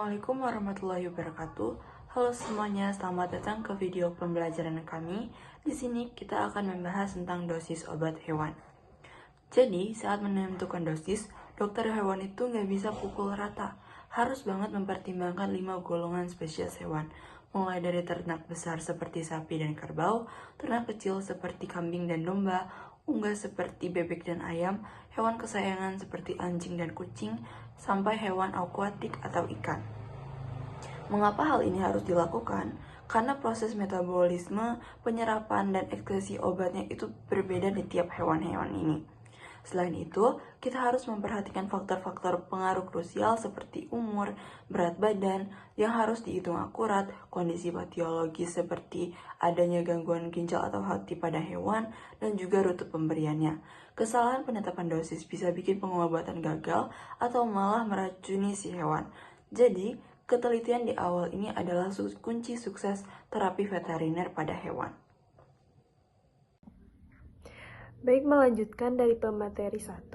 Assalamualaikum warahmatullahi wabarakatuh. Halo semuanya, selamat datang ke video pembelajaran kami. Di sini kita akan membahas tentang dosis obat hewan. Jadi, saat menentukan dosis, dokter hewan itu nggak bisa pukul rata. Harus banget mempertimbangkan 5 golongan spesies hewan. Mulai dari ternak besar seperti sapi dan kerbau, ternak kecil seperti kambing dan domba, unggas seperti bebek dan ayam, hewan kesayangan seperti anjing dan kucing, sampai hewan akuatik atau ikan. Mengapa hal ini harus dilakukan? Karena proses metabolisme, penyerapan, dan ekskresi obatnya itu berbeda di tiap hewan-hewan ini. Selain itu, kita harus memperhatikan faktor-faktor pengaruh krusial seperti umur, berat badan, yang harus dihitung akurat, kondisi patologis seperti adanya gangguan ginjal atau hati pada hewan, dan juga rute pemberiannya. Kesalahan penetapan dosis bisa bikin pengobatan gagal atau malah meracuni si hewan. Jadi, ketelitian di awal ini adalah kunci sukses terapi veteriner pada hewan. Baik, melanjutkan dari pemateri 1,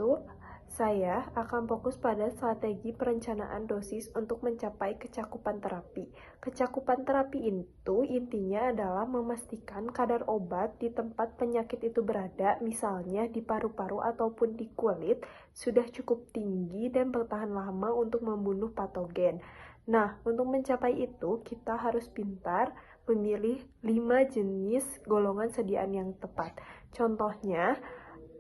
saya akan fokus pada strategi perencanaan dosis untuk mencapai kecakupan terapi. Kecakupan terapi itu intinya adalah memastikan kadar obat di tempat penyakit itu berada, misalnya di paru-paru ataupun di kulit, sudah cukup tinggi dan bertahan lama untuk membunuh patogen. Nah, untuk mencapai itu, kita harus pintar memilih 5 jenis golongan sediaan yang tepat. Contohnya,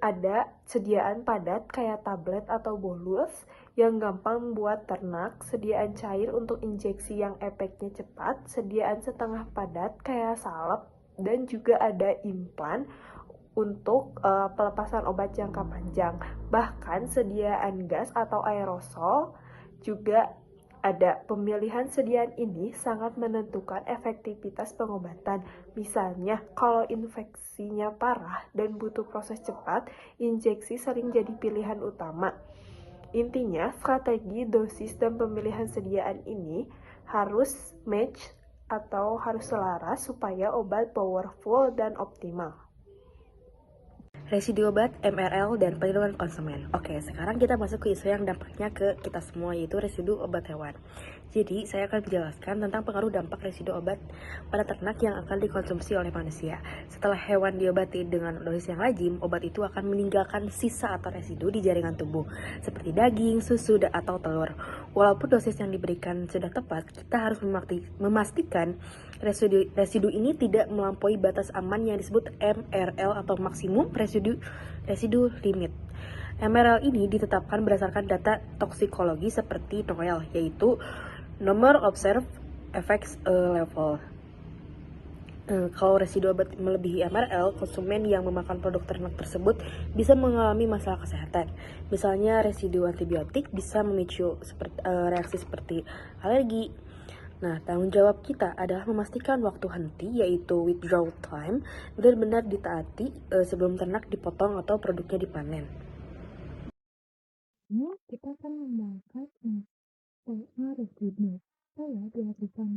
ada sediaan padat kayak tablet atau bolus yang gampang buat ternak, sediaan cair untuk injeksi yang efeknya cepat, sediaan setengah padat kayak salep, dan juga ada implan untuk pelepasan obat jangka panjang. Bahkan sediaan gas atau aerosol juga ada. Pemilihan sediaan ini sangat menentukan efektivitas pengobatan. Misalnya, kalau infeksinya parah dan butuh proses cepat, injeksi sering jadi pilihan utama. Intinya, strategi, dosis, dan pemilihan sediaan ini harus match atau harus selaras supaya obat powerful dan optimal. Residu obat, MRL, dan perlindungan konsumen. Oke, sekarang kita masuk ke isu yang dampaknya ke kita semua, yaitu residu obat hewan. Jadi, saya akan menjelaskan tentang pengaruh dampak residu obat pada ternak yang akan dikonsumsi oleh manusia. Setelah hewan diobati dengan dosis yang lazim, obat itu akan meninggalkan sisa atau residu di jaringan tubuh, seperti daging, susu, atau telur. Walaupun dosis yang diberikan sudah tepat, kita harus memastikan residu ini tidak melampaui batas aman yang disebut MRL atau maksimum residu limit. MRL ini ditetapkan berdasarkan data toksikologi seperti NOEL, yaitu Number Observed Effects Level. Kalau residu obat melebihi MRL, konsumen yang memakan produk ternak tersebut bisa mengalami masalah kesehatan. Misalnya residu antibiotik bisa memicu reaksi seperti alergi. Nah, tanggung jawab kita adalah memastikan waktu henti, yaitu withdrawal time, benar-benar ditaati sebelum ternak dipotong atau produknya dipanen. Ini kita akan membahas soal residu. Saya dilakukan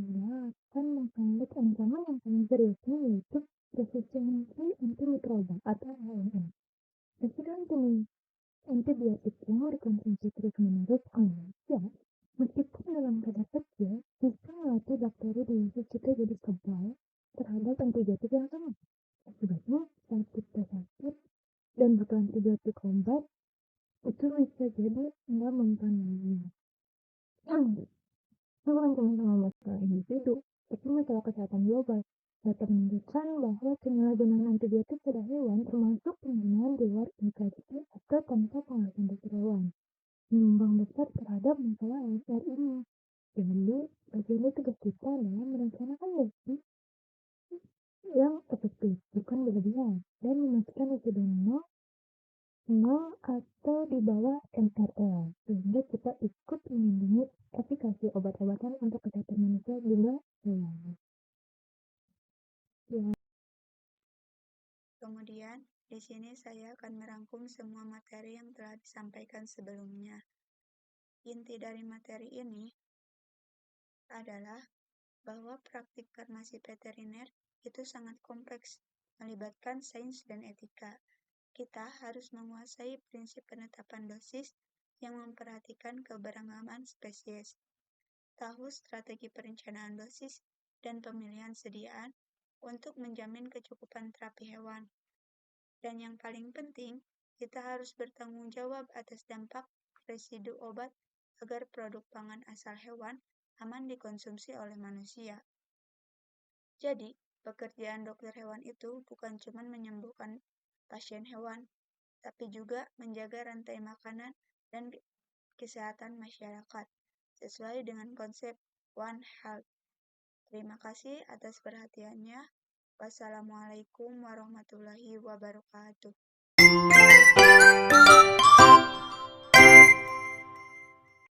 akan menghandle ancaman yang paling serius yaitu resistensi antimikroba atau AMR. Residu antibiotik yang dikonsumsi terus-menerus oleh manusia, meskipun dalam kadar kecil, bisa melatih bakteri di usus kita jadi kebal terhadap antibiotik yang sama. Akibatnya, saat kita sakit dan butuh antibiotik obat, itu bisa jadi nggak mempan. Bukan cuma sama masalah individu, tapi masalah kesehatan global. Data menunjukkan bahwa penyalahgunaan antibiotik pada hewan termasuk penggunaan di luar indikasi atau tanpa pengawasan dokter hewan menyumbang besar terhadap masalah ASR ini. Jadi, bagian tugas kita adalah merencanakan dosis yang efektif, bukan berlebihan, dan memastikan residu nol atau di bawah MRL, sehingga kita ikut melindungi efikasi obat-obatan untuk kesehatan manusia juga hewan. Kemudian, di sini saya akan merangkum semua materi yang telah disampaikan sebelumnya. Inti dari materi ini adalah bahwa praktik farmasi veteriner itu sangat kompleks, melibatkan sains dan etika. Kita harus menguasai prinsip penetapan dosis yang memperhatikan keberagaman spesies. tahu strategi perencanaan dosis dan pemilihan sediaan untuk menjamin kecukupan terapi hewan. Dan yang paling penting, kita harus bertanggung jawab atas dampak residu obat agar produk pangan asal hewan aman dikonsumsi oleh manusia. Jadi, pekerjaan dokter hewan itu bukan cuma menyembuhkan pasien hewan, tapi juga menjaga rantai makanan dan kesehatan masyarakat, sesuai dengan konsep One Health. Terima kasih atas perhatiannya. Wassalamualaikum warahmatullahi wabarakatuh.